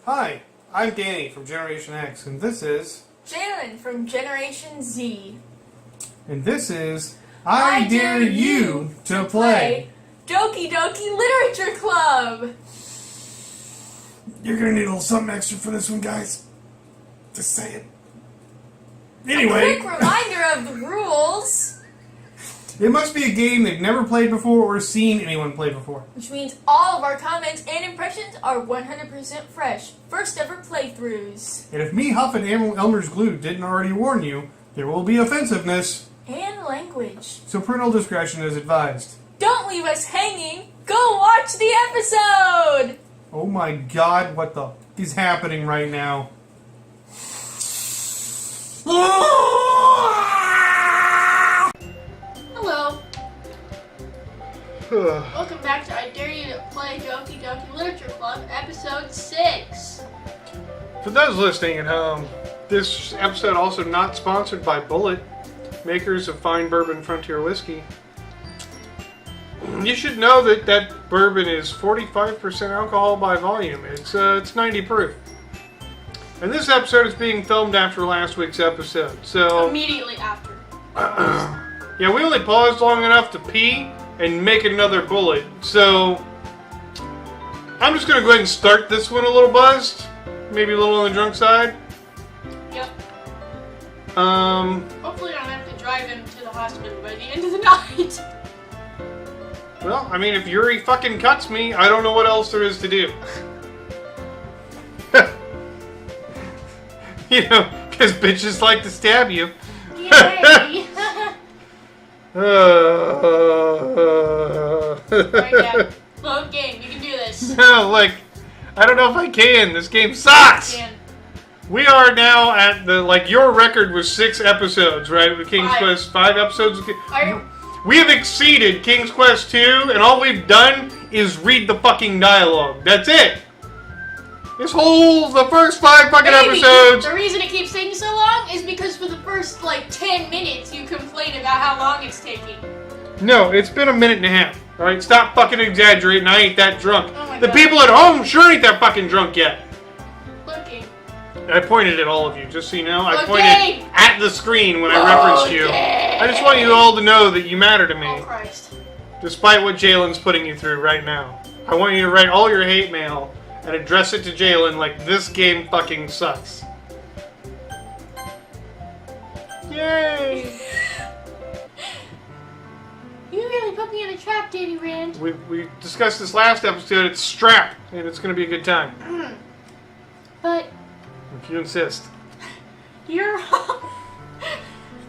Hi, I'm Danny from Generation X, and this is... Jalen from Generation Z. And this is... I Dare You to Play Doki Doki Literature Club! You're gonna need a little something extra for this one, guys. Just say it. Anyway... A quick reminder of the rules. It must be a game they've never played before or seen anyone play before. Which means all of our comments and impressions are 100% fresh. First ever playthroughs. And if me, Huff, and Elmer's Glue didn't already warn you, there will be offensive-ness. And language. So parental discretion is advised. Don't leave us hanging! Go watch the episode! Oh my god, what the f is happening right now? Hello. Welcome back to I Dare You to Play Doki Doki Literature Club, Episode 6. For those listening at home, this episode also not sponsored by Bullet, makers of fine bourbon frontier whiskey. You should know that that bourbon is 45% alcohol by volume. It's 90 proof. And this episode is being filmed after last week's episode, so... Immediately after. Yeah, we only paused long enough to pee and make another bullet, so... I'm just going to go ahead and start this one a little buzzed. Maybe a little on the drunk side. Yep. Hopefully I don't have to drive him to the hospital by the end of the night. Well, I mean, if Yuri fucking cuts me, I don't know what else there is to do. You know, because bitches like to stab you. Yay! Alright, yeah. Load game, you can do this. No, like, I don't know if I can. This game sucks! Dan. We are now at the, like, your record was 6 episodes, right? With King's Quest, 5 episodes. We have exceeded King's Quest 2, and all we've done is read the fucking dialogue. That's it! The first 5 fucking episodes... The reason it keeps taking so long is because for the first, like, 10 minutes you complain about how long it's taking. No, it's been a minute and a half. Alright, stop fucking exaggerating. I ain't that drunk. Oh my The God. people at home sure ain't that fucking drunk yet. Looking. I pointed at all of you, just so you know. I Okay. pointed at the screen when I referenced you. I just want you all to know that you matter to me. Oh, Christ. Despite what Jalen's putting you through right now. I want you to write all your hate mail and address it to Jalen like this game fucking sucks. Yay! You really put me in a trap, Danny Rand. We discussed this last episode. It's Strap, and it's going to be a good time. But If you insist. you're wrong.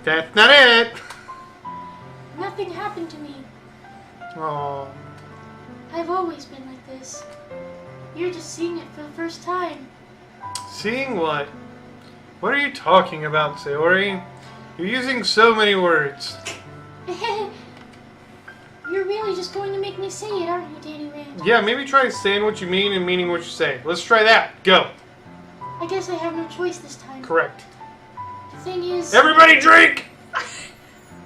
That's not it! Nothing happened to me. Aww. I've always been like this. You're just seeing it for the first time. Seeing what? What are you talking about, Sayori? You're using so many words. You're really just going to make me say it, aren't you, Danny Rand? Yeah, maybe try saying what you mean and meaning what you say. Let's try that. Go. I guess I have no choice this time. Correct. The thing is, Everybody drink!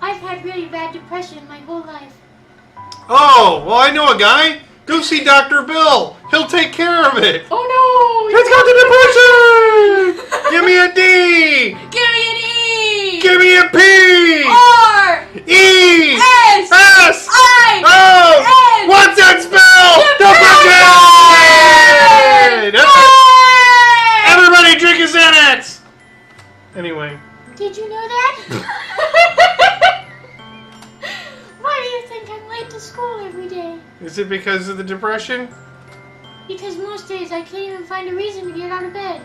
I've had really bad depression my whole life. Oh, well, I know a guy. Go see Dr. Bill. He'll take care of it. Oh no! Let's go to depression! Give me a D! Give me an E! Give me a P! R! E! S! S! I! O! N! What's that spell? Depression! Everybody drink a Xanax! Anyway. Did you know that? Why do you think I'm late to school every day? Is it because of the depression? Because most days I can't even find a reason to get out of bed.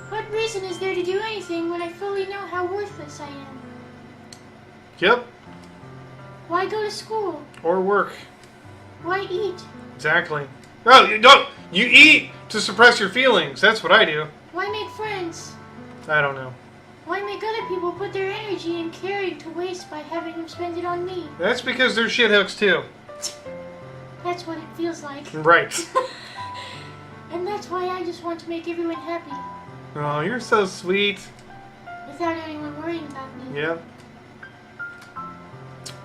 What reason is there to do anything when I fully know how worthless I am? Yep. Why go to school? Or work. Why eat? Exactly. Oh, you don't. You eat to suppress your feelings. That's what I do. Why make friends? I don't know. Why make other people put their energy and caring to waste by having them spend it on me? That's because they're shithooks too. That's what it feels like. Right. And that's why I just want to make everyone happy. Oh, you're so sweet. Without anyone worrying about me. Yep.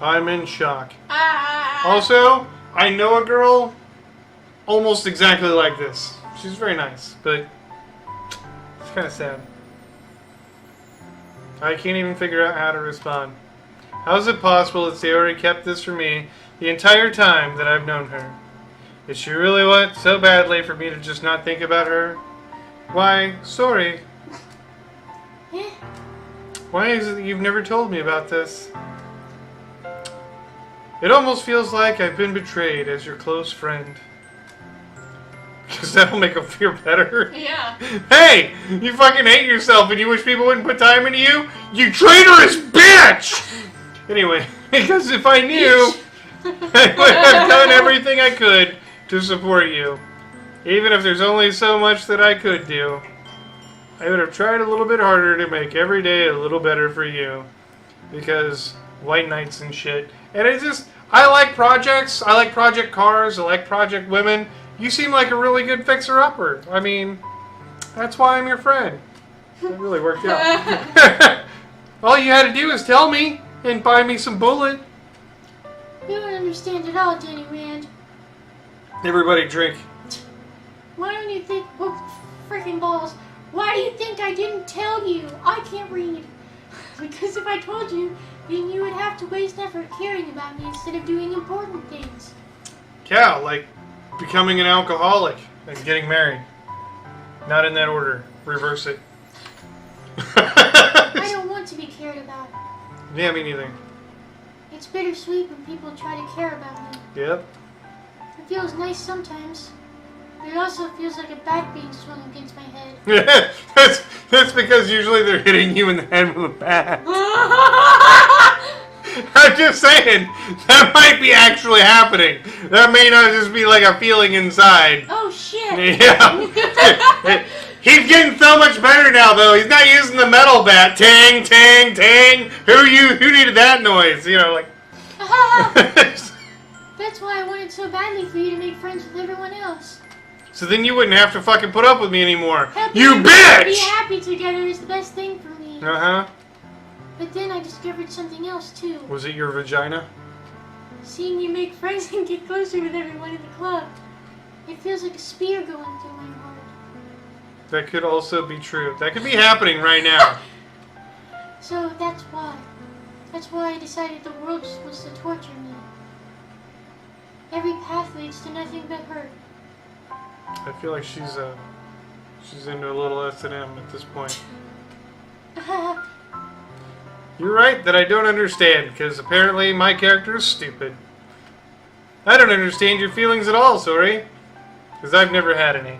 I'm in shock. Ah! Also, I know a girl almost exactly like this. She's very nice, but it's kind of sad. I can't even figure out how to respond. How is it possible that Sayori kept this from me the entire time that I've known her? Did she really want so badly for me to just not think about her? Why, sorry. Why is it that you've never told me about this? It almost feels like I've been betrayed as your close friend. Because that'll make them feel better. Yeah. Hey! You fucking hate yourself and you wish people wouldn't put time into you? You traitorous bitch! Anyway, because if I knew, I would have done everything I could to support you. Even if there's only so much that I could do. I would have tried a little bit harder to make every day a little better for you. Because white knights and shit. And I like projects. I like project cars. I like project women. You seem like a really good fixer-upper. I mean, that's why I'm your friend. That really worked out. All you had to do is tell me and buy me some bullet. You don't understand at all, Danny Rand. Everybody drink. Why don't you think... Oh, freaking balls. Why do you think I didn't tell you? I can't read. Because if I told you, then you would have to waste effort caring about me instead of doing important things. Yeah, like becoming an alcoholic and getting married. Not in that order. Reverse it. I don't want to be cared about. Yeah, me neither. It's bittersweet when people try to care about me. Yep. It feels nice sometimes, but it also feels like a bat being swung against my head. that's because usually they're hitting you in the head with a bat. I'm just saying, that might be actually happening. That may not just be like a feeling inside. Oh shit! Yeah. He's getting so much better now, though. He's not using the metal bat. Tang, tang, tang. Who needed that noise? You know, like. That's why I wanted so badly for you to make friends with everyone else. So then you wouldn't have to fucking put up with me anymore. Helping You bitch! Be happy together is the best thing for me. Uh-huh. But then I discovered something else, too. Was it your vagina? Seeing you make friends and get closer with everyone in the club. It feels like a spear going through my heart. That could also be true. That could be happening right now. So that's why. That's why I decided the world just wants to torture me. Every path leads to nothing but hurt. I feel like she's into a little S&M at this point. You're right that I don't understand, because apparently my character is stupid. I don't understand your feelings at all, sorry. Because I've never had any.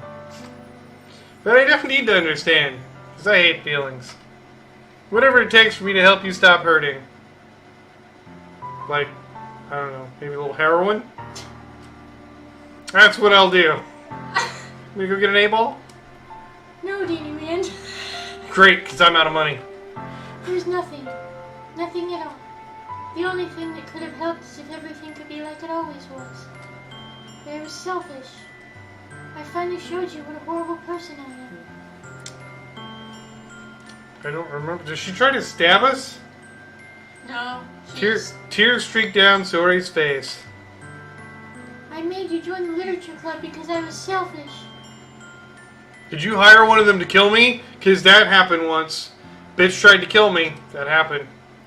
But I don't need to understand, because I hate feelings. Whatever it takes for me to help you stop hurting. Like, I don't know, maybe a little heroin? That's what I'll do. We go get an A-ball? No, Danny Rand. Great, because I'm out of money. There's nothing. Nothing at all. The only thing that could have helped is if everything could be like it always was. But it was selfish. I finally showed you what a horrible person I am. I don't remember. Did she try to stab us? No. Tears streaked down Sori's face. I made you join the literature club because I was selfish. Did you hire one of them to kill me? Because that happened once. Bitch tried to kill me. That happened.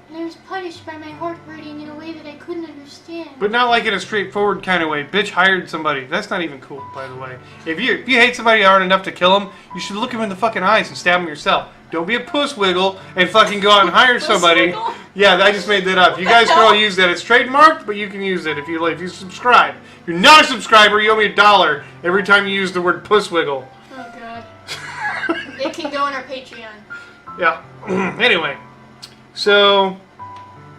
And I was punished by my heart hurting in a way that I couldn't understand. But not like in a straightforward kind of way. Bitch hired somebody. That's not even cool, by the way. If you hate somebody hard enough to kill them, you should look them in the fucking eyes and stab them yourself. Don't be a puss wiggle and fucking go out and hire somebody. Wiggle? Yeah, I just made that up. You guys can all use that. It's trademarked, but you can use it if you subscribe. If you're not a subscriber, you owe me $1 every time you use the word puss wiggle. Oh god. It can go on our Patreon. Yeah. Anyway, so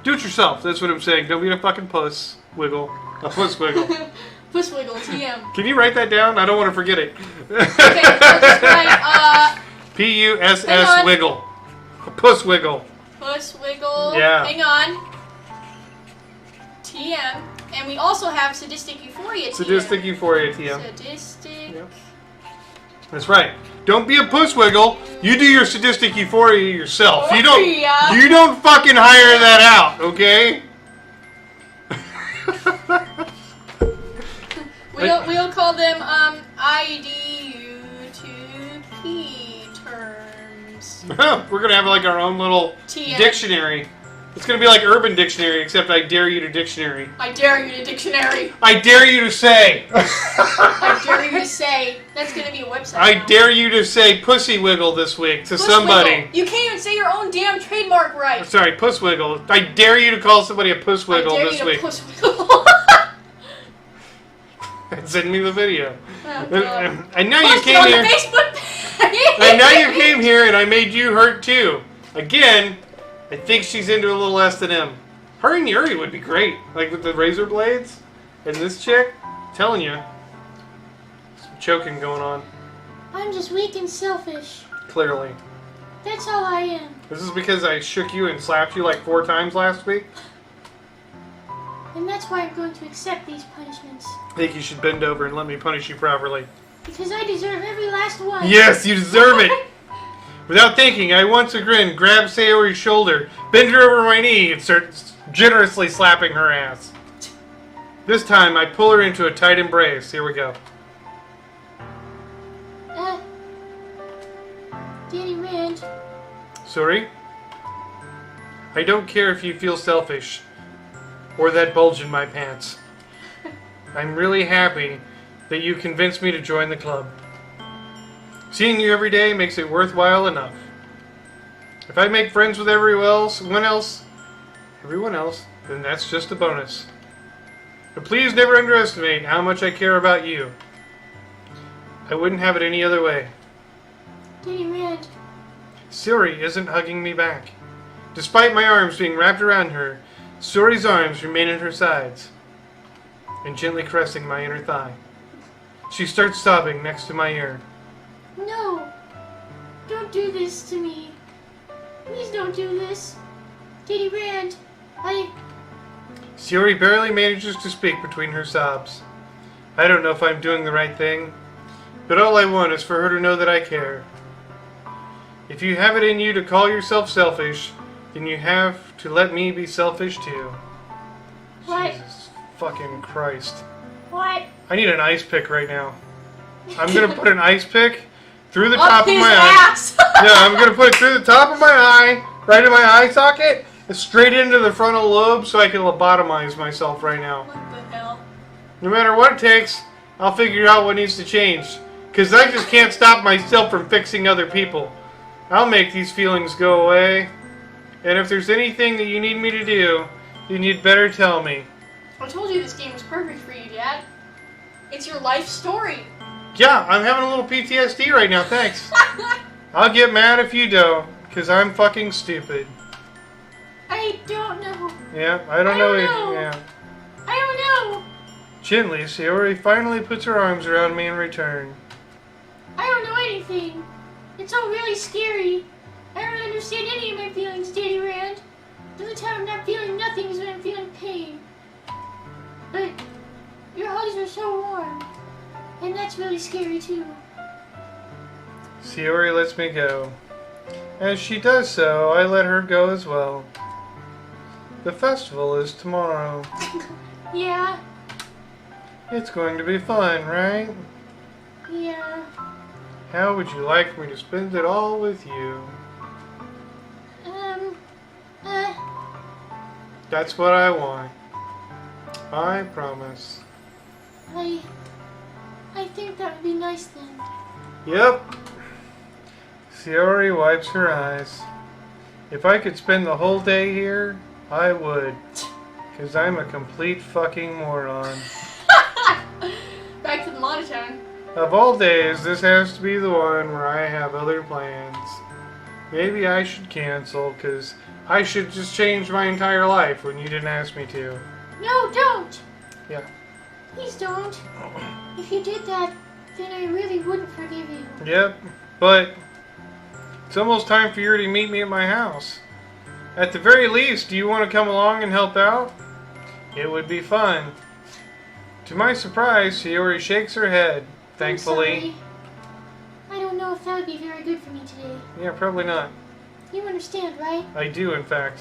do it yourself. That's what I'm saying. Don't be a fucking puss wiggle. A puss wiggle. Puss wiggle, TM. Can you write that down? I don't want to forget it. Okay, I'll just write, P-U-S-S wiggle. A puss wiggle. Puss wiggle. Yeah. Hang on. TM. And we also have sadistic euphoria TM. Sadistic euphoria TM. Sadistic. Yep. That's right. Don't be a puss wiggle. You do your sadistic euphoria yourself. You don't fucking hire that out, okay? We'll call them IDU2P terms. We're gonna have like our own little TM. dictionary. It's gonna be like Urban Dictionary, except I dare you to dictionary. I dare you to dictionary. I dare you to say. I dare you to say. That's gonna be a website. I now. dare you to say pussy wiggle this week to Puss somebody. Wiggle. You can't even say your own damn trademark right. Sorry, puss wiggle. I dare you to call somebody a puss wiggle I dare this you week. to puss wiggle. Send me the video. Oh, God. And now you Post it came on here. the Facebook page. And now you came here and I made you hurt too. Again, I think she's into a little S&M. Her and Yuri would be great. Like with the razor blades. And this chick, telling you. Some choking going on. I'm just weak and selfish. Clearly. That's all I am. This is because I shook you and slapped you like 4 times last week. And that's why I'm going to accept these punishments. I think you should bend over and let me punish you properly. Because I deserve every last one. Yes, you deserve it. Without thinking, I once again grabbed Sayori's shoulder, bend her over my knee, and start generously slapping her ass. This time, I pull her into a tight embrace. Here we go. Danny Rand. Sorry? I don't care if you feel selfish. Or that bulge in my pants. I'm really happy that you convinced me to join the club. Seeing you every day makes it worthwhile enough. If I make friends with everyone else, then that's just a bonus. But please never underestimate how much I care about you. I wouldn't have it any other way. Danny Rand. Suri isn't hugging me back. Despite my arms being wrapped around her, Suri's arms remain at her sides and gently caressing my inner thigh. She starts sobbing next to my ear. No. Don't do this to me. Please don't do this. Danny Rand. Suri barely manages to speak between her sobs. I don't know if I'm doing the right thing, but all I want is for her to know that I care. If you have it in you to call yourself selfish, then you have to let me be selfish too. What? Jesus fucking Christ. What? I need an ice pick right now. I'm gonna put an ice pick through the top of his my eye. ass. Yeah, I'm gonna put it through the top of my eye, right in my eye socket, and straight into the frontal lobe so I can lobotomize myself right now. What the hell? No matter what it takes, I'll figure out what needs to change. Because I just can't stop myself from fixing other people. I'll make these feelings go away. And if there's anything that you need me to do, then you'd better tell me. I told you this game was perfect for you, Dad. It's your life story. Yeah, I'm having a little PTSD right now, thanks. I'll get mad if you don't, because I'm fucking stupid. I don't know. Yeah, I don't know. I don't know. Gently, Sayori finally puts her arms around me in return. I don't know anything. It's all really scary. I don't understand any of my feelings, Danny Rand. The only time I'm not feeling nothing is when I'm feeling pain. But your hugs are so warm. And that's really scary too. Sayori lets me go. As she does so, I let her go as well. The festival is tomorrow. Yeah. It's going to be fun, right? Yeah. How would you like me to spend it all with you? That's what I want. I promise. I think that would be nice then. Yep. Sayori wipes her eyes. If I could spend the whole day here, I would. Because I'm a complete fucking moron. Back to the monotone. Of all days, this has to be the one where I have other plans. Maybe I should cancel, because I should just change my entire life when you didn't ask me to. No, don't! Yeah. Please don't. If you did that, then I really wouldn't forgive you. Yep, but it's almost time for you to meet me at my house. At the very least, do you want to come along and help out? It would be fun. To my surprise, Sayori shakes her head, thankfully. I'm sorry. I don't know if that would be very good for me today. Yeah, probably not. You understand, right? I do, in fact.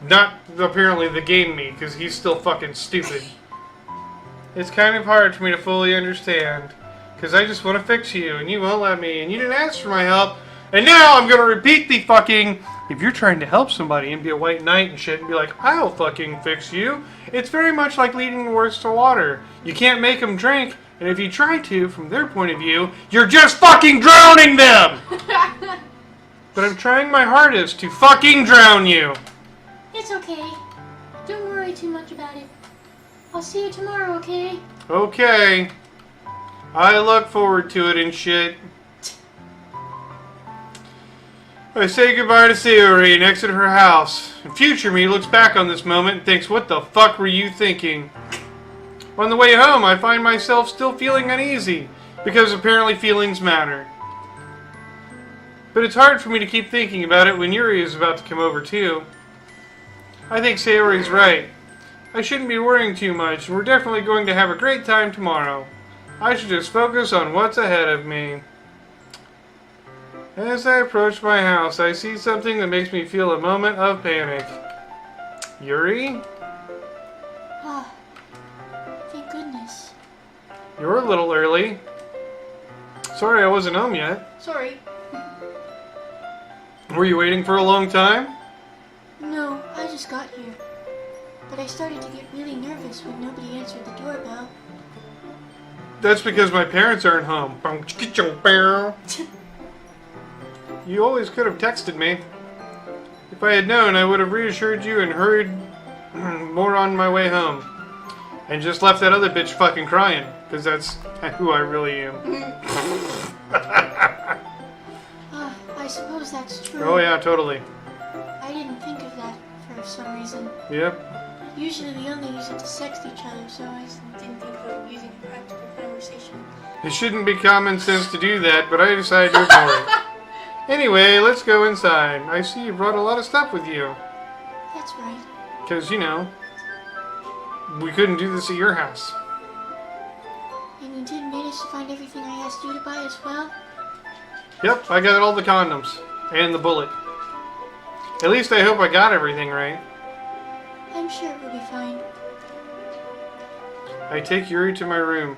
Not apparently the game me, because he's still fucking stupid. It's kind of hard for me to fully understand. Because I just want to fix you, and you won't let me, and you didn't ask for my help. And now I'm going to repeat the fucking... If you're trying to help somebody and be a white knight and shit and be like, I'll fucking fix you, it's very much like leading the horse to water. You can't make them drink, and if you try to, from their point of view, you're just fucking drowning them! But I'm trying my hardest to fucking drown you. It's okay. Don't worry too much about it. I'll see you tomorrow, okay? Okay. I look forward to it and shit. I say goodbye to Sayori and exit her house. And future me looks back on this moment and thinks, what the fuck were you thinking? On the way home, I find myself still feeling uneasy, because apparently feelings matter. But it's hard for me to keep thinking about it when Yuri is about to come over too. I think Sayori's right. I shouldn't be worrying too much, and we're definitely going to have a great time tomorrow. I should just focus on what's ahead of me. As I approach my house, I see something that makes me feel a moment of panic. Yuri? Ah, thank goodness. You're a little early. Sorry I wasn't home yet. Sorry. Were you waiting for a long time? No, I just got here. But I started to get really nervous when nobody answered the doorbell. That's because my parents aren't home. You always could have texted me. If I had known, I would have reassured you and hurried more on my way home. And just left that other bitch fucking crying. Because that's who I really am. I suppose that's true. Oh yeah, totally. I didn't think of that for some reason. Yep. Usually we only use it to sext each other, so I didn't think of using it in practical conversation. It shouldn't be common sense to do that, but I decided to ignore it. Anyway, let's go inside. I see you brought a lot of stuff with you. That's right. Because, you know, we couldn't do this at your house. And you did manage to find everything I asked you to buy as well? Yep, I got all the condoms. And the bullet. At least I hope I got everything right. I'm sure it will be fine. I take Yuri to my room.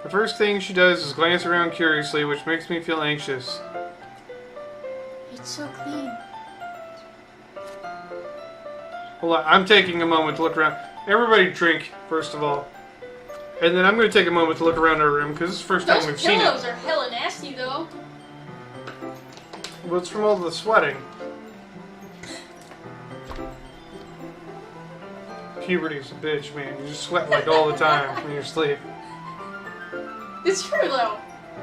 The first thing she does is glance around curiously, which makes me feel anxious. It's so clean. Hold on, I'm taking a moment to look around. Everybody drink, first of all. And then I'm going to take a moment to look around our room, because it's the first time we've seen it. Those pillows are hella nasty, though. Well, it's from all the sweating. Puberty's a bitch, man. You just sweat like all the time when you sleep. It's true, though.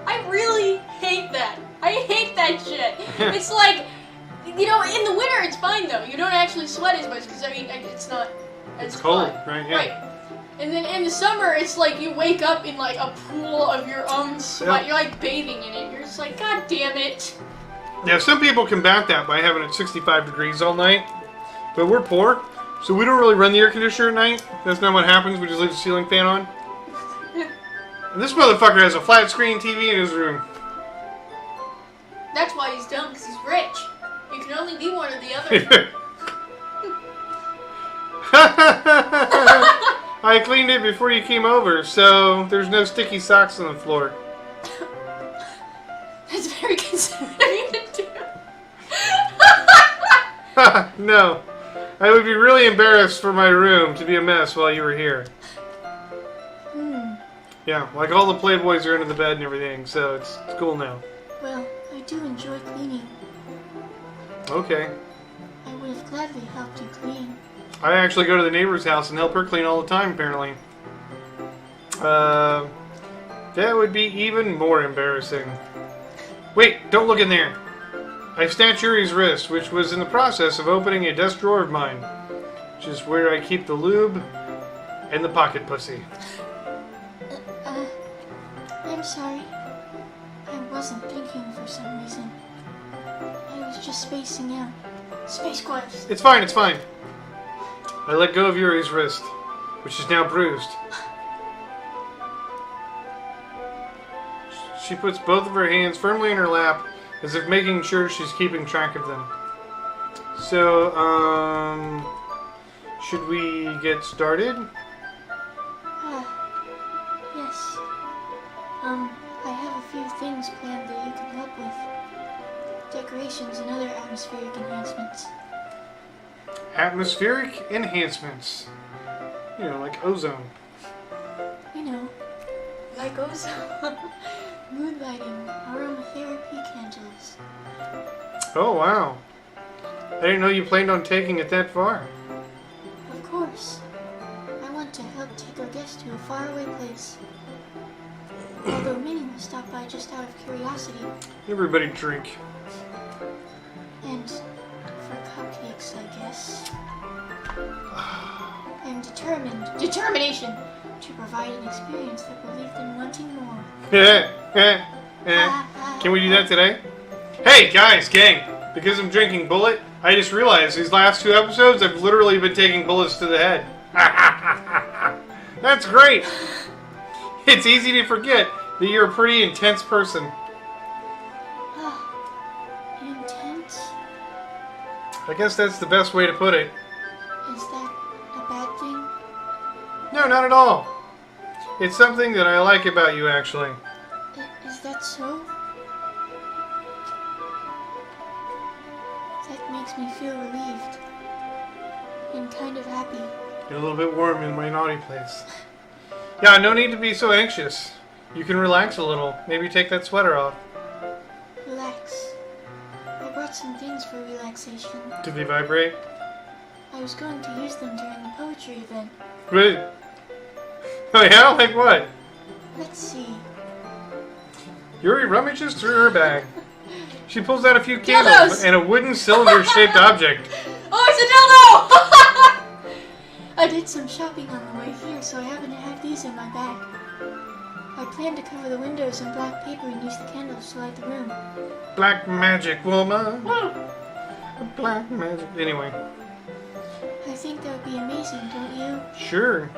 I really hate that. I hate that shit. It's like, you know, in the winter it's fine, though. You don't actually sweat as much, because, I mean, it's not as cold, fun. right? Yeah. Right. And then in the summer, it's like you wake up in, like, a pool of your own sweat. Yep. You're, like, bathing in it. You're just like, God damn it. Yeah, some people combat that by having it 65 degrees all night. But we're poor, so we don't really run the air conditioner at night. That's not what happens. We just leave the ceiling fan on. And this motherfucker has a flat screen TV in his room. That's why he's dumb, because he's rich. You can only be one or the other. I cleaned it before you came over, so there's no sticky socks on the floor. That's very considerate of you to do. No. I would be really embarrassed for my room to be a mess while you were here. Yeah, like all the Playboys are under the bed and everything, so it's cool now. Well, I do enjoy cleaning. Okay. I would have gladly helped you clean. I actually go to the neighbor's house and help her clean all the time, apparently. That would be even more embarrassing. Wait, don't look in there. I snatched Yuri's wrist, which was in the process of opening a desk drawer of mine, which is where I keep the lube and the pocket pussy. I'm sorry. I wasn't thinking for some reason. I was just spacing out. Space Quest. It's fine, it's fine. I let go of Yuri's wrist, which is now bruised. She puts both of her hands firmly in her lap, as if making sure she's keeping track of them. So, should we get started? I have a few things planned that you can help with. Decorations and other atmospheric enhancements. Atmospheric enhancements. You know, like ozone. You know, like ozone. Mood lighting, aromatherapy candles. Oh, wow. I didn't know you planned on taking it that far. Of course. I want to help take our guests to a faraway place. Although Minnie will stop by just out of curiosity. Everybody drink. And for cupcakes, I guess. I'm determination, to provide an experience that will leave them wanting more. Can we do that today? Hey, guys, gang. Because I'm drinking Bullet, I just realized these last 2 episodes I've literally been taking bullets to the head. That's great. It's easy to forget that you're a pretty intense person. Intense? I guess that's the best way to put it. Is that a bad thing? No, not at all. It's something that I like about you, actually. Is that so? That makes me feel relieved. And kind of happy. You're a little bit warm in my naughty place. Yeah, no need to be so anxious. You can relax a little. Maybe take that sweater off. Relax. I brought some things for relaxation. Do they vibrate? I was going to use them during the poetry event. Really? Oh yeah? Like what? Let's see. Yuri rummages through her bag. She pulls out a few candles and a wooden cylinder-shaped object. Oh, it's a dildo! I did some shopping on the way here, so I happen to have these in my bag. I plan to cover the windows in black paper and use the candles to light the room. Black magic woman. Black magic. Anyway. I think that would be amazing, don't you? Sure.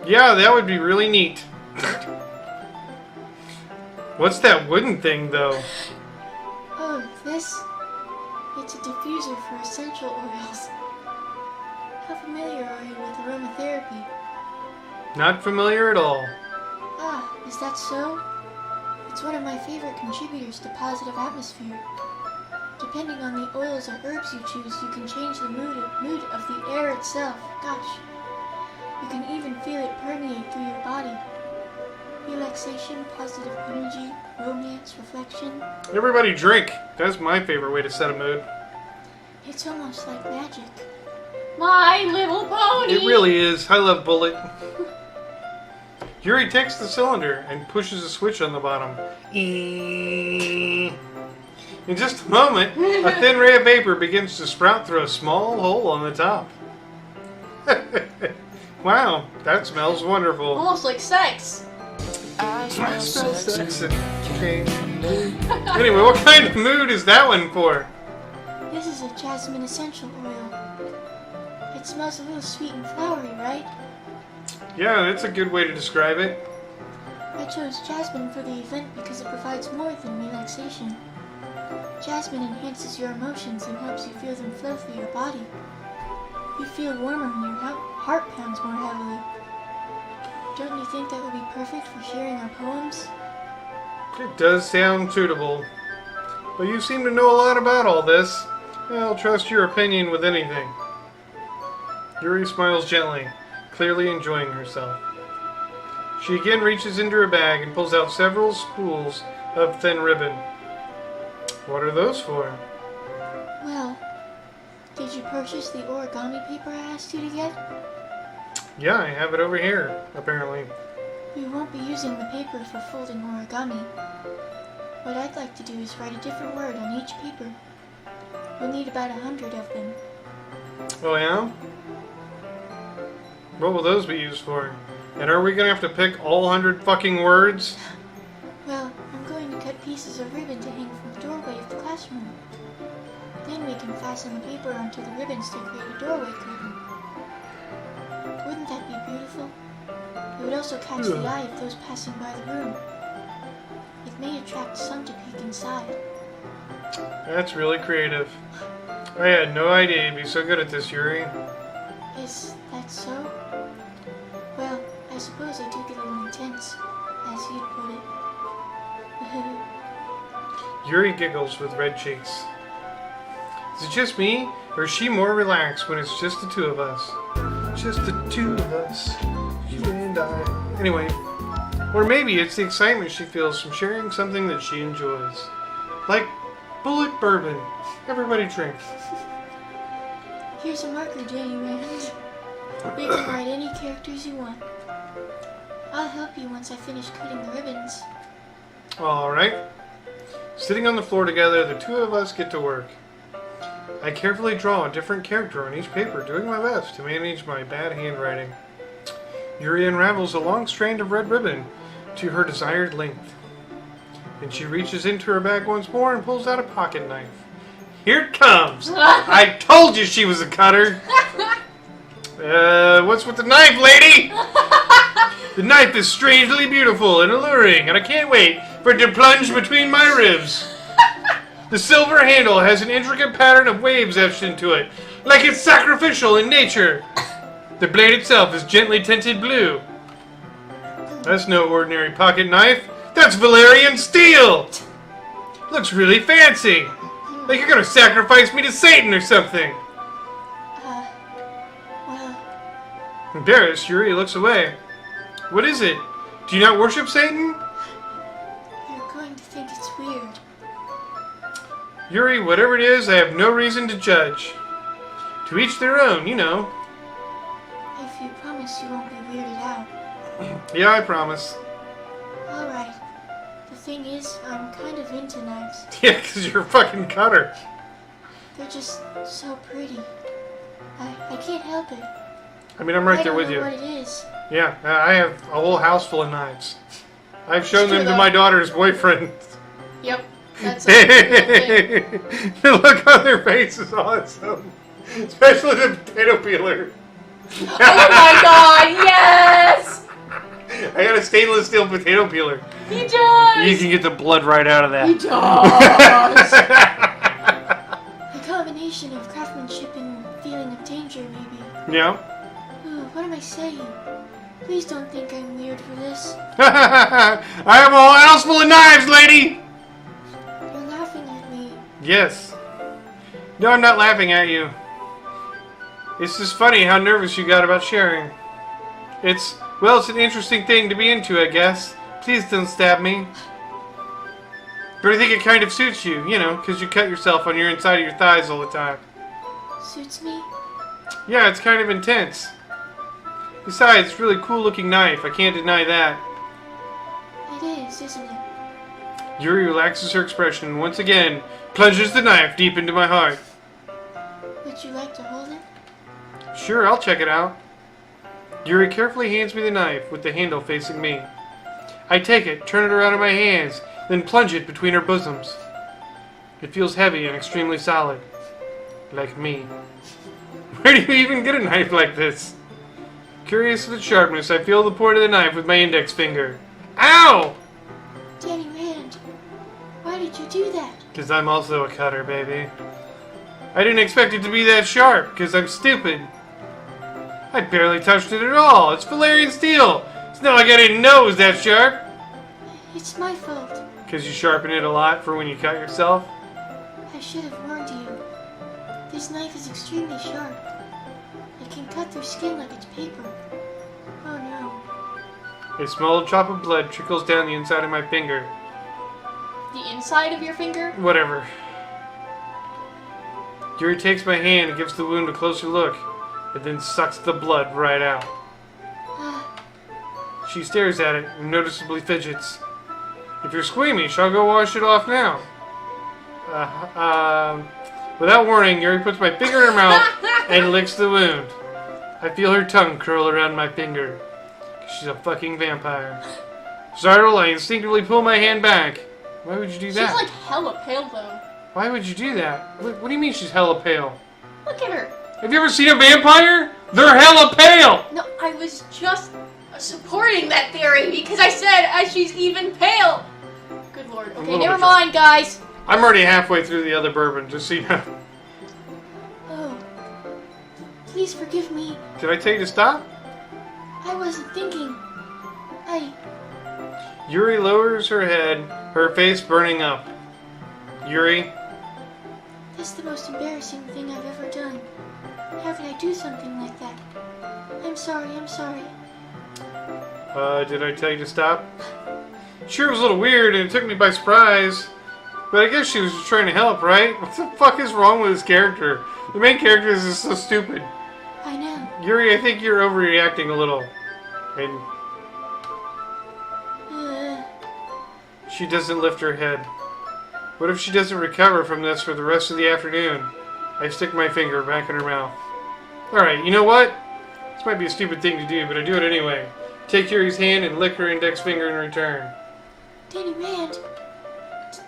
Yeah, that would be really neat. What's that wooden thing, though? Oh, this? It's a diffuser for essential oils. How familiar are you with aromatherapy? Not familiar at all. Ah, is that so? It's one of my favorite contributors to positive atmosphere. Depending on the oils or herbs you choose, you can change the mood of the air itself. Gosh. You can even feel it permeate through your body. Relaxation, positive energy, romance, reflection. Everybody drink. That's my favorite way to set a mood. It's almost like magic. My Little Pony! It really is. I love Bullet. Yuri takes the cylinder and pushes a switch on the bottom. In just a moment, a thin ray of vapor begins to sprout through a small hole on the top. Wow, that smells wonderful. Almost like sex. I smell sex and candy. Anyway, what kind of mood is that one for? This is a jasmine essential oil. It smells a little sweet and flowery, right? Yeah, that's a good way to describe it. I chose jasmine for the event because it provides more than relaxation. Jasmine enhances your emotions and helps you feel them flow through your body. You feel warmer and your heart pounds more heavily. Don't you think that would be perfect for sharing our poems? It does sound suitable. But you seem to know a lot about all this. I'll trust your opinion with anything. Yuri smiles gently, clearly enjoying herself. She again reaches into her bag and pulls out several spools of thin ribbon. What are those for? Well, did you purchase the origami paper I asked you to get? Yeah, I have it over here, apparently. We won't be using the paper for folding origami. What I'd like to do is write a different word on each paper. We'll need about 100 of them. Oh yeah? What will those be used for? And are we gonna have to pick all 100 fucking words? Well, I'm going to cut pieces of ribbon to hang from the doorway of the classroom. Then we can fasten the paper onto the ribbons to create a doorway curtain. Wouldn't that be beautiful? It would also catch the eye of those passing by the room. It may attract some to peek inside. That's really creative. I had no idea you'd be so good at this, Yuri. Is that so? Well, I suppose I do get a little intense, as you'd put it. Yuri giggles with red cheeks. Is it just me, or is she more relaxed when it's just the two of us? Just the two of us, you and I. Anyway, or maybe it's the excitement she feels from sharing something that she enjoys. Like bullet bourbon. Everybody drink. Here's a marker, Jenny Rand. You can write any characters you want. I'll help you once I finish cutting the ribbons. Alright. Sitting on the floor together, the two of us get to work. I carefully draw a different character on each paper, doing my best to manage my bad handwriting. Yuri unravels a long strand of red ribbon to her desired length. Then she reaches into her bag once more and pulls out a pocket knife. Here it comes! I told you she was a cutter! What's with the knife, lady? The knife is strangely beautiful and alluring, and I can't wait for it to plunge between my ribs. The silver handle has an intricate pattern of waves etched into it, like it's sacrificial in nature. The blade itself is gently tinted blue. That's no ordinary pocket knife. That's Valerian steel! Looks really fancy. Like you're gonna sacrifice me to Satan or something. Well... Embarrassed, Yuri looks away. What is it? Do you not worship Satan? You're going to think it's weird. Yuri, whatever it is, I have no reason to judge. To each their own, you know. If you promise you won't be weirded out. Yeah, I promise. Alright. The thing is, I'm kind of into knives. Yeah, because you're a fucking cutter. They're just so pretty. I can't help it. I mean, I'm right there with I you. don't know what it is. Yeah, I have a whole house full of knives. I've shown them to though. my daughter's boyfriend. Yep. That's a The look on their face is awesome. Especially the potato peeler. Oh my god, yes! I got a stainless steel potato peeler. He does! You can get the blood right out of that. He does! A combination of craftsmanship and feeling of danger, maybe. Yeah. Ooh, what am I saying? Please don't think I'm weird for this. I have a whole house full of knives, lady! You're laughing at me. Yes. No, I'm not laughing at you. It's just funny how nervous you got about sharing. It's an interesting thing to be into, I guess. Please don't stab me. But I think it kind of suits you, you know, because you cut yourself on your inside of your thighs all the time. Suits me? Yeah, it's kind of intense. Besides, it's a really cool looking knife. I can't deny that. It is, isn't it? Yuri relaxes her expression and once again plunges the knife deep into my heart. Would you like to hold it? Sure, I'll check it out. Yuri carefully hands me the knife with the handle facing me. I take it, turn it around in my hands, then plunge it between her bosoms. It feels heavy and extremely solid. Like me. Where do you even get a knife like this? Curious of its sharpness, I feel the point of the knife with my index finger. Ow! Danny Rand, why did you do that? Because I'm also a cutter, baby. I didn't expect it to be that sharp, because I'm stupid. I barely touched it at all. It's Valerian steel. It's not like I didn't know it was that sharp. It's my fault. Because you sharpen it a lot for when you cut yourself. I should have warned you. This knife is extremely sharp. It can cut through skin like it's paper. Oh no. A small drop of blood trickles down the inside of my finger. The inside of your finger? Whatever. Yuri takes my hand and gives the wound a closer look, and then sucks the blood right out. She stares at it and noticeably fidgets. If you're squeamish, I'll go wash it off now. Without warning, Yuri puts my finger in her mouth and licks the wound. I feel her tongue curl around my finger. She's a fucking vampire. Startled, I instinctively pull my hand back. Why would you do that? She's like hella pale though. Why would you do that? What do you mean she's hella pale? Look at her. Have you ever seen a vampire? They're hella pale! No, I was just supporting that theory because I said she's even pale. Good lord. Okay, little never bit mind, guys. I'm already halfway through the other bourbon, just so you know. Oh. Please forgive me. Did I tell you to stop? I wasn't thinking. Yuri lowers her head, her face burning up. Yuri? That's the most embarrassing thing I've ever done. How could I do something like that? I'm sorry, I'm sorry. Did I tell you to stop? Sure, it was a little weird and it took me by surprise. But I guess she was just trying to help, right? What the fuck is wrong with this character? The main character is just so stupid. I know. Yuri, I think you're overreacting a little. And she doesn't lift her head. What if she doesn't recover from this for the rest of the afternoon? I stick my finger back in her mouth. Alright, you know what? This might be a stupid thing to do, but I do it anyway. Take Yuri's hand and lick her index finger in return. Danny Rand,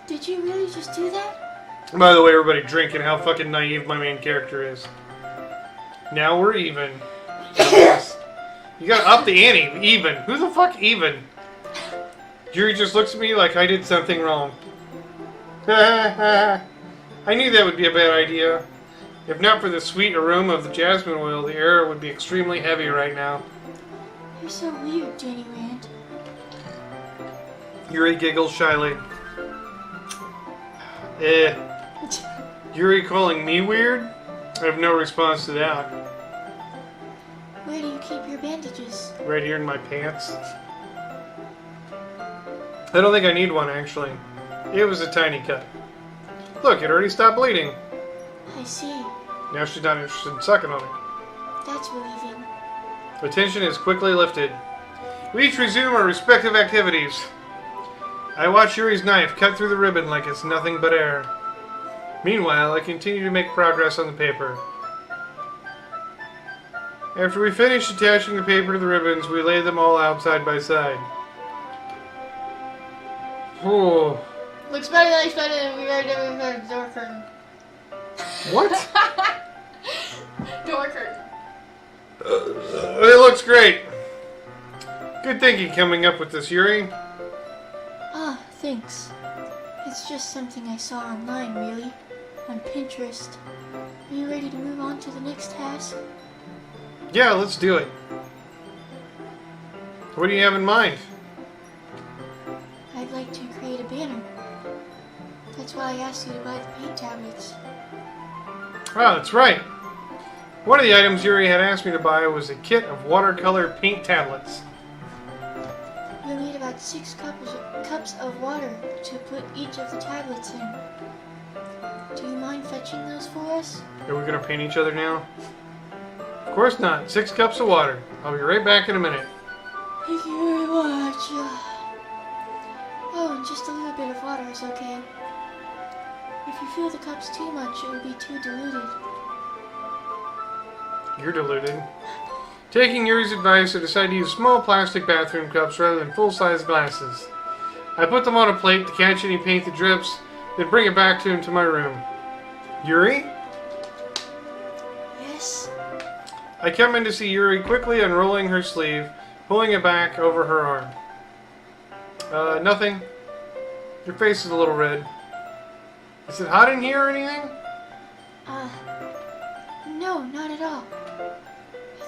did you really just do that? By the way, everybody drinking how fucking naive my main character is. Now we're even. You gotta up the ante. Even. Who the fuck even? Yuri just looks at me like I did something wrong. I knew that would be a bad idea. If not for the sweet aroma of the jasmine oil, the air would be extremely heavy right now. You're so weird, Danny Rand. Yuri giggles shyly. Yuri calling me weird? I have no response to that. Where do you keep your bandages? Right here in my pants. I don't think I need one, actually. It was a tiny cut. Look, it already stopped bleeding. I see. Now she's not interested in sucking on it. That's relieving. The tension is quickly lifted. We each resume our respective activities. I watch Yuri's knife cut through the ribbon like it's nothing but air. Meanwhile, I continue to make progress on the paper. After we finish attaching the paper to the ribbons, we lay them all out side by side. Oh. Looks better than I expected, and we already did with the door curtain. What? Door curtain. It looks great. Good thinking coming up with this, Yuri. Ah, thanks. It's just something I saw online, really. On Pinterest. Are you ready to move on to the next task? Yeah, let's do it. What do you have in mind? I'd like to create a banner. That's why I asked you to buy the paint tablets. Wow, that's right. One of the items Yuri had asked me to buy was a kit of watercolor paint tablets. You'll need about 6 cups of water to put each of the tablets in. Do you mind fetching those for us? Are we going to paint each other now? Of course not. 6 cups of water. I'll be right back in a minute. Thank you very much. Oh, and just a little bit of water is okay. If you fill the cups too much, it will be too diluted. You're deluded. Taking Yuri's advice, I decided to use small plastic bathroom cups rather than full-size glasses. I put them on a plate to catch any paint that drips, then bring it back to my room. Yuri? Yes? I come in to see Yuri quickly unrolling her sleeve, pulling it back over her arm. Nothing. Your face is a little red. Is it hot in here or anything? No, not at all.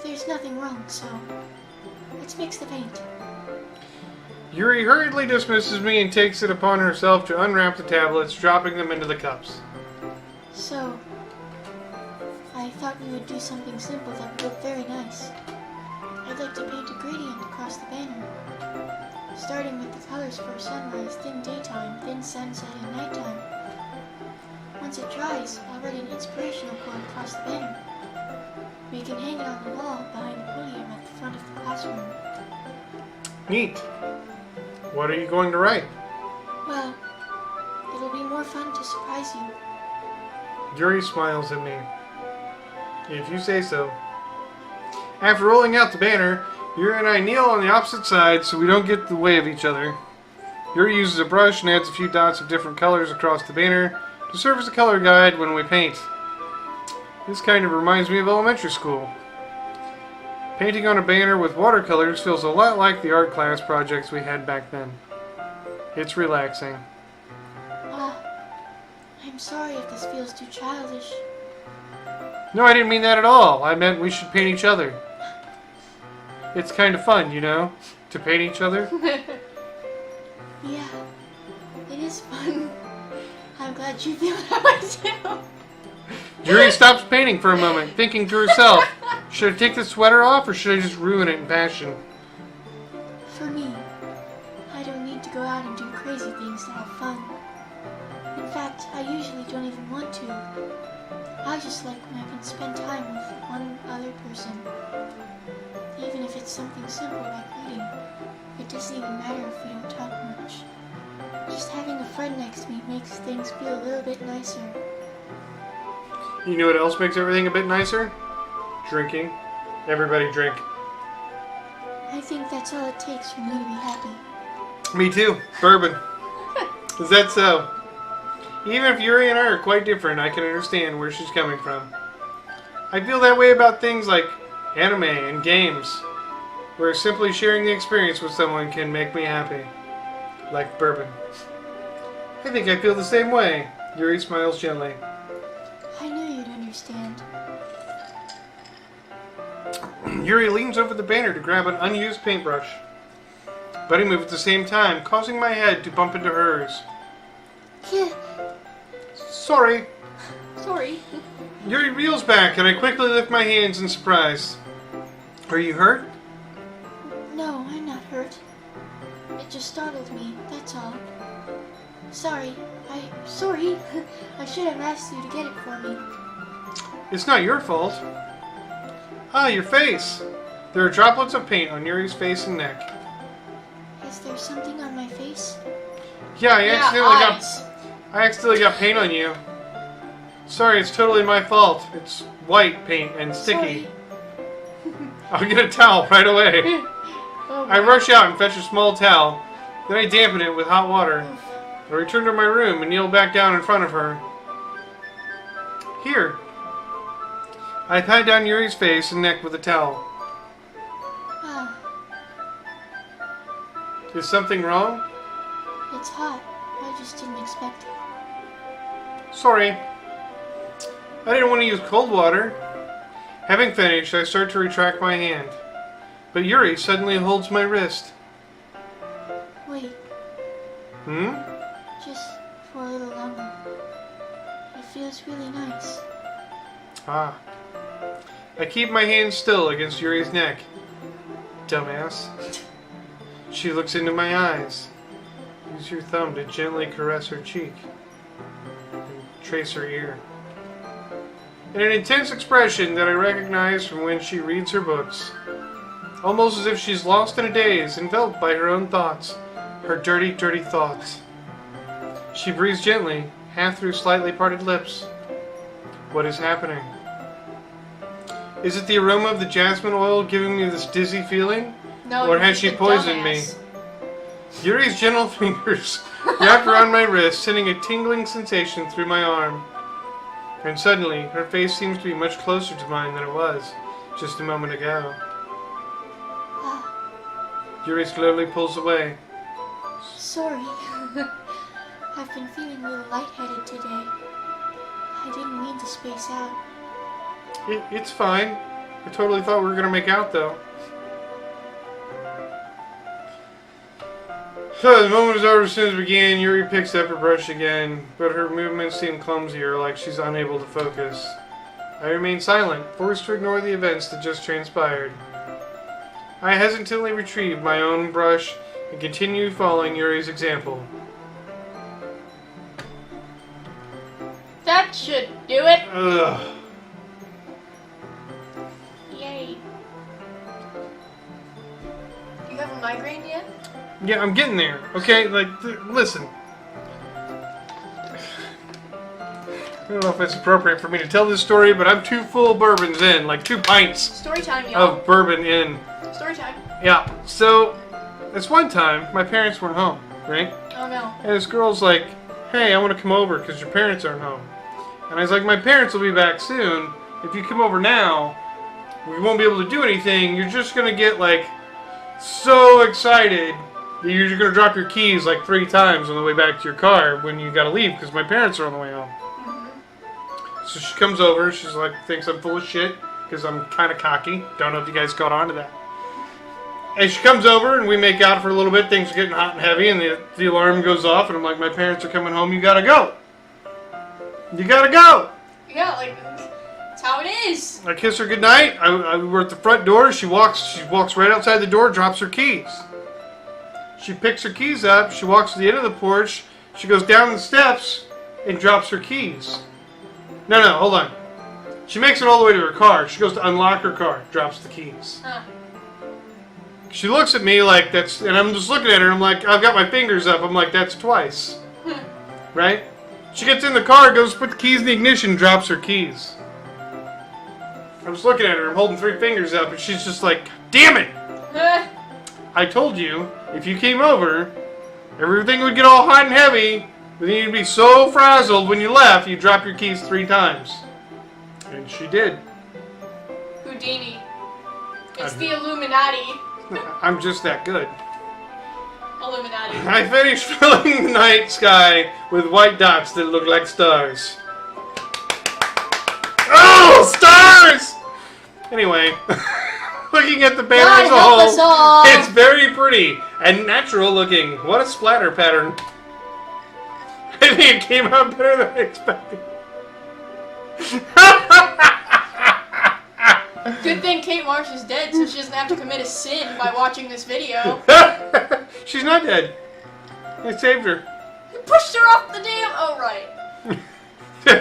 There's nothing wrong, so let's mix the paint. Yuri hurriedly dismisses me and takes it upon herself to unwrap the tablets, dropping them into the cups. So, I thought we would do something simple that would look very nice. I'd like to paint a gradient across the banner, starting with the colors for sunrise, then daytime, then sunset and nighttime. Once it dries, I'll write an inspirational quote across the banner. We can hang it on the wall behind the podium at the front of the classroom. Neat. What are you going to write? Well, it'll be more fun to surprise you. Yuri smiles at me. If you say so. After rolling out the banner, Yuri and I kneel on the opposite sides so we don't get in the way of each other. Yuri uses a brush and adds a few dots of different colors across the banner to serve as a color guide when we paint. This kind of reminds me of elementary school. Painting on a banner with watercolors feels a lot like the art class projects we had back then. It's relaxing. I'm sorry if this feels too childish. No, I didn't mean that at all. I meant we should paint each other. It's kind of fun, you know, to paint each other. Yeah, it is fun. I'm glad you feel that way too. Yuri stops painting for a moment, thinking to herself, should I take the sweater off or should I just ruin it in passion? For me, I don't need to go out and do crazy things to have fun. In fact, I usually don't even want to. I just like when I can spend time with one other person. Even if it's something simple like reading, it doesn't even matter if we don't talk much. Just having a friend next to me makes things feel a little bit nicer. You know what else makes everything a bit nicer? Drinking. Everybody drink. I think that's all it takes for me to be happy. Me too. Bourbon. Is that so? Even if Yuri and I are quite different, I can understand where she's coming from. I feel that way about things like anime and games, where simply sharing the experience with someone can make me happy. Like bourbon. I think I feel the same way. Yuri smiles gently. I knew you'd understand. Yuri leans over the banner to grab an unused paintbrush. But I move at the same time, causing my head to bump into hers. Yeah. Sorry. Sorry. Yuri reels back, and I quickly lift my hands in surprise. Are you hurt? No, I'm not hurt. It just startled me, that's all. Sorry. I should have asked you to get it for me. It's not your fault. Ah, your face. There are droplets of paint on Yuri's face and neck. Is there something on my face? Yeah, I eyes. accidentally got paint on you. Sorry, it's totally my fault. It's white paint and sticky. Sorry. I'll get a towel right away. Oh, I rush out and fetch a small towel. Then I dampen it with hot water. I return to my room and kneel back down in front of her. Here. I pat down Yuri's face and neck with a towel. Ah, Is something wrong? it's hot. I just didn't expect it. Sorry. I didn't want to use cold water. Having finished, I start to retract my hand. But Yuri suddenly holds my wrist. Wait, Hmm? just for a little longer. It feels really nice. Ah. I keep my hand still against Yuri's neck. Dumbass. She looks into my eyes. Use your thumb to gently caress her cheek. And trace her ear. In an intense expression that I recognize from when she reads her books. Almost as if she's lost in a daze, enveloped by her own thoughts. Her dirty, dirty thoughts. She breathes gently, half through slightly parted lips. What is happening? Is it the aroma of the jasmine oil giving me this dizzy feeling? No, Or you're has she the poisoned dumbass. me? Yuri's gentle fingers wrapped around my wrist, sending a tingling sensation through my arm. And suddenly, her face seems to be much closer to mine than it was just a moment ago. Ah, Yuri slowly pulls away. sorry. I've been feeling a little lightheaded today. I didn't mean to space out. It's fine. I totally thought we were going to make out, though. So the moment is over as soon as it began. Yuri picks up her brush again, but her movements seem clumsier, like she's unable to focus. I remain silent, forced to ignore the events that just transpired. I hesitantly retrieve my own brush and continue following Yuri's example. That should do it. Ugh. Yay. You have a migraine yet? Yeah, I'm getting there. Okay, listen. I don't know if it's appropriate for me to tell this story, but I'm 2 full bourbons in, like 2 pints Story time, y'all. of bourbon in. Story time. Yeah, so this one time, my parents weren't home, right? Oh no. And this girl's like, hey, I want to come over because your parents aren't home. And I was like, my parents will be back soon. If you come over now, we won't be able to do anything. You're just going to get, like, so excited that you're just going to drop your keys, like, 3 times on the way back to your car when you got to leave because my parents are on the way home. So she comes over. She's like, thinks I'm full of shit because I'm kind of cocky. Don't know if you guys caught on to that. And she comes over and we make out for a little bit. Things are getting hot and heavy and the alarm goes off and I'm like, my parents are coming home. You got to go. You gotta go. Yeah, like that's how it is. I kiss her goodnight. We're at the front door. She walks right outside the door, drops her keys. She picks her keys up. She walks to the end of the porch. She goes down the steps and drops her keys. No, hold on. She makes it all the way to her car. She goes to unlock her car, drops the keys. She looks at me like that's, and I'm just looking at her. I'm like, I've got my fingers up. I'm like, that's twice. Right? She gets in the car, goes to put the keys in the ignition, drops her keys. I'm just looking at her. I'm holding 3 fingers up, and she's just like, damn it! I told you, if you came over, everything would get all hot and heavy, but then you'd be so frazzled when you left, you'd drop your keys 3 times. And she did. Houdini. It's the Illuminati. I'm just that good. Illuminati. I finished filling the night sky with white dots that look like stars. Oh, stars! Anyway, looking at the banner as a whole, it's very pretty and natural looking. What a splatter pattern. I think it came out better than I expected. Good thing Kate Marsh is dead, so she doesn't have to commit a sin by watching this video. She's not dead. I saved her. You pushed her off the damn... Oh, right.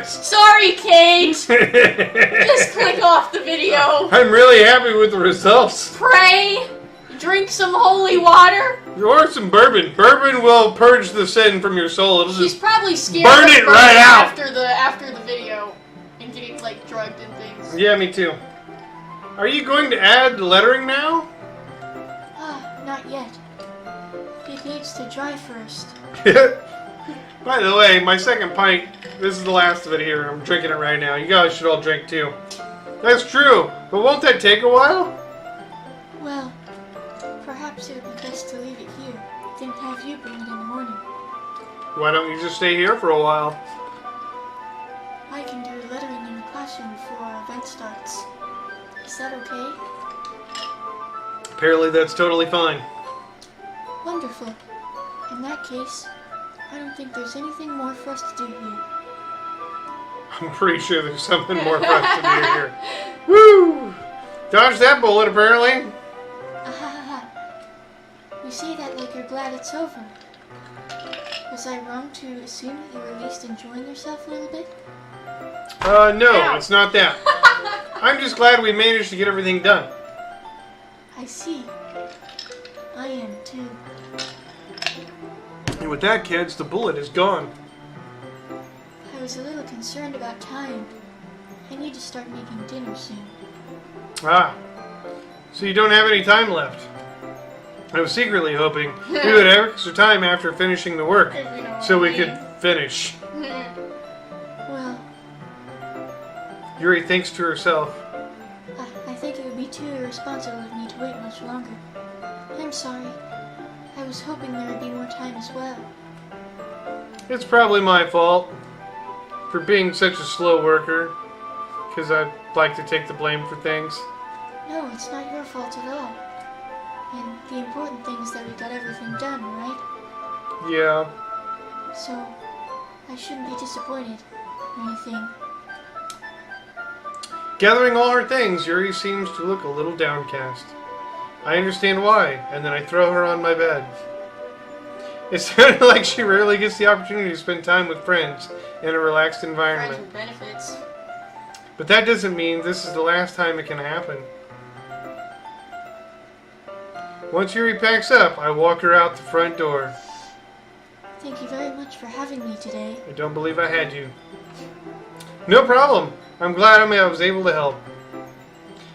Sorry, Kate! Just click off the video. I'm really happy with the results. Pray. Drink some holy water. Or some bourbon. Bourbon will purge the sin from your soul. It'll She's just probably scared burn of it right out after the video and getting like drugged and things. Yeah, me too. Are you going to add lettering now? Not yet. It needs to dry first. By the way, my second pint, this is the last of it here. I'm drinking it right now. You guys should all drink too. That's true, but won't that take a while? Well, perhaps it would be best to leave it here, then have you bring it in the morning. Why don't you just stay here for a while? I can do lettering in the classroom before our event starts. Is that okay? Apparently that's totally fine. Wonderful. In that case, I don't think there's anything more for us to do here. I'm pretty sure there's something more for us to do here. Woo! Dodged that bullet, apparently. You say that like you're glad it's over. Was I wrong to assume that you were at least enjoying yourself a little bit? No, Ow. it's not that. I'm just glad we managed to get everything done. I see. I am too. And with that, kids, the bullet is gone. I was a little concerned about time. I need to start making dinner soon. Ah, so you don't have any time left. I was secretly hoping we would have extra time after finishing the work, so we could finish. Well, Yuri thinks to herself. I think it would be too irresponsible of me to wait much longer. I'm sorry. I was hoping there would be more time as well. It's probably my fault for being such a slow worker, because I like to take the blame for things. No, it's not your fault at all. And the important thing is that we got everything done, right? Yeah. So, I shouldn't be disappointed or anything. Gathering all her things, Yuri seems to look a little downcast. I understand why, and then I throw her on my bed. It sounded like she rarely gets the opportunity to spend time with friends in a relaxed Friends environment. with benefits. But that doesn't mean this is the last time it can happen. Once Yuri packs up, I walk her out the front door. Thank you very much for having me today. I don't believe I had you. No problem. I'm glad I was able to help.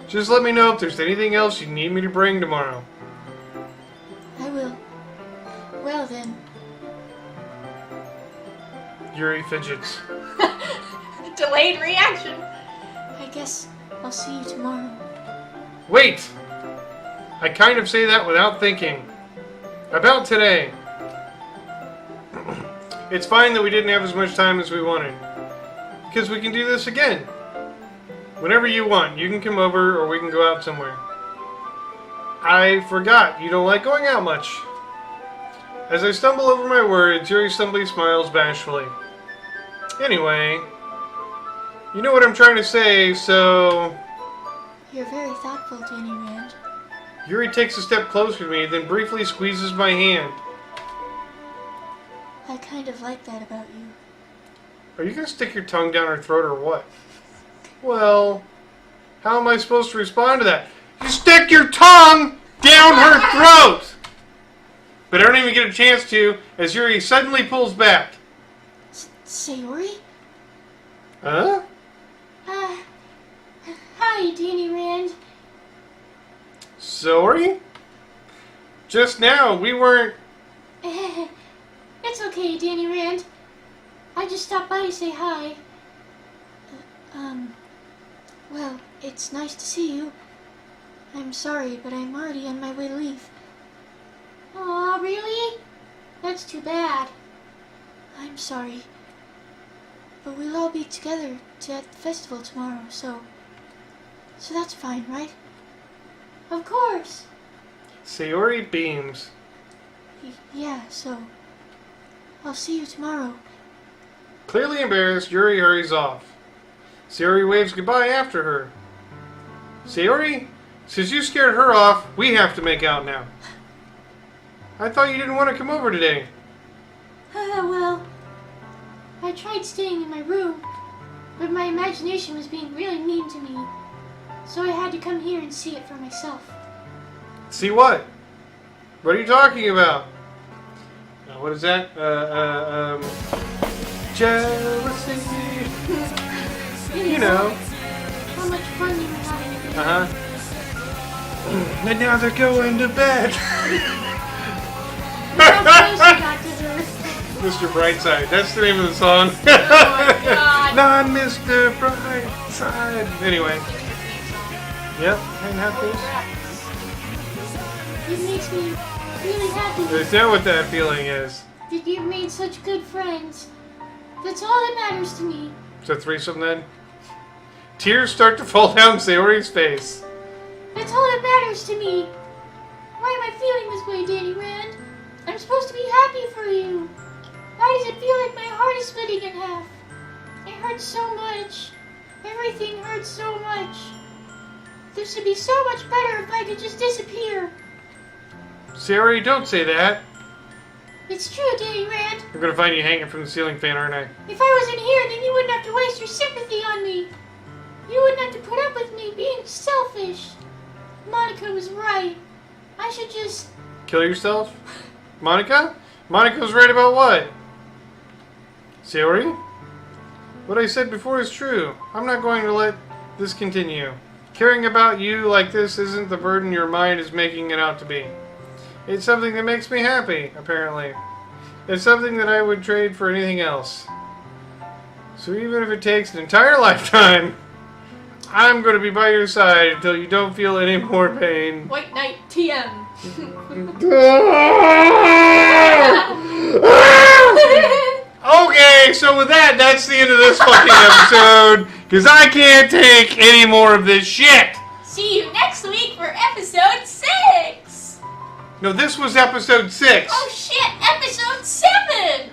Just let me know if there's anything else you need me to bring tomorrow. I will. Well then. Yuri fidgets. Delayed reaction. I guess I'll see you tomorrow. Wait! I kind of say that without thinking. About today. It's fine that we didn't have as much time as we wanted. Because we can do this again. Whenever you want, you can come over or we can go out somewhere. I forgot, you don't like going out much. As I stumble over my words, Yuri simply smiles bashfully. Anyway, You know what I'm trying to say, so... You're very thoughtful, Danny Rand. Yuri takes a step closer to me, then briefly squeezes my hand. I kind of like that about you. Are you gonna stick your tongue down her throat or what? Well, how am I supposed to respond to that? You stick your tongue down her throat! But I don't even get a chance to, as Yuri suddenly pulls back. Sayori? Huh? Hi, Danny Rand. Sorry? Just now, we weren't... It's okay, Danny Rand. I just stopped by to say hi. Well, it's nice to see you. I'm sorry, but I'm already on my way to leave. Aw, really? That's too bad. I'm sorry. But we'll all be together at the festival tomorrow, so that's fine, right? Of course. Sayori beams. Yeah, so I'll see you tomorrow. Clearly embarrassed, Yuri hurries off. Sayori waves goodbye after her. Sayori, since you scared her off, we have to make out now. I thought you didn't want to come over today. Well, I tried staying in my room, but my imagination was being really mean to me. So I had to come here and see it for myself. See what? What are you talking about? What is that? Jealousy. You know. How much fun you were having today. And now they're going to bed. How close you got to her. Mr. Brightside. That's the name of the song. Oh my god. Not Mr. Brightside. Anyway. Yep. And have this. It makes me really happy Is that what that feeling is? that you've made such good friends. That's all that matters to me. It's a threesome then? Tears start to fall down Sayori's face. That's all that matters to me. Why am I feeling this way, Danny Rand? I'm supposed to be happy for you. Why does it feel like my heart is splitting in half? It hurts so much. Everything hurts so much. This would be so much better if I could just disappear. Sayori, don't say that. It's true, Danny Rand. I'm gonna find you hanging from the ceiling fan, aren't I? If I wasn't here, then you wouldn't have to waste your sympathy on me. You wouldn't have to put up with me being selfish. Monica was right. I should just... Kill yourself? Monica? Monica's right about what? Sayori? What I said before is true. I'm not going to let this continue. Caring about you like this isn't the burden your mind is making it out to be. It's something that makes me happy, apparently. It's something that I would trade for anything else. So even if it takes an entire lifetime, I'm going to be by your side until you don't feel any more pain. White Knight TM. Okay, so with that, that's the end of this fucking episode. Because I can't take any more of this shit. See you next week for episode 6. No, this was episode 6. Oh shit, episode 7.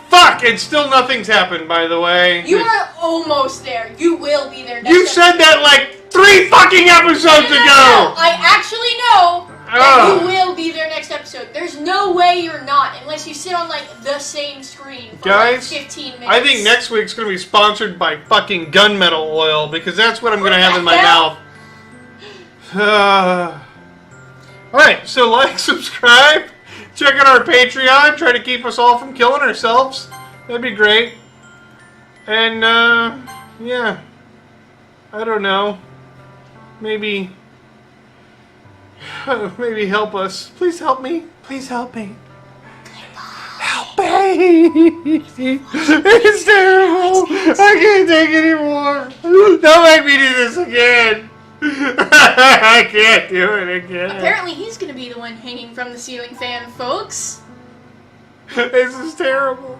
Fuck, and still nothing's happened, by the way. You are almost there. You will be there next You said that like 3 fucking episodes ago. I actually know that you will be there next episode. There's no way you're not, unless you sit on like the same screen for Guys, like 15 minutes. I think next week's going to be sponsored by fucking gunmetal oil, because that's what I'm going to have in my mouth. Alright, so like, subscribe, check out our Patreon, try to keep us all from killing ourselves. That'd be great. And, yeah. I don't know. Maybe help us. Please help me. Please help me. Help me. It's terrible. I can't take it anymore. Don't make me do this again. I can't do it again. Apparently he's gonna be the one hanging from the ceiling fan, folks. This is terrible.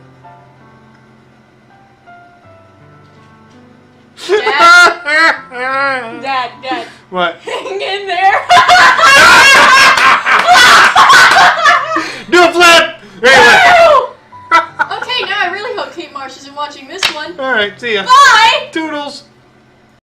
Dad. What? Hang in there. Do a flip! Okay, now I really hope Kate Mara Marsh isn't watching this one. Alright, see ya. Bye! Toodles!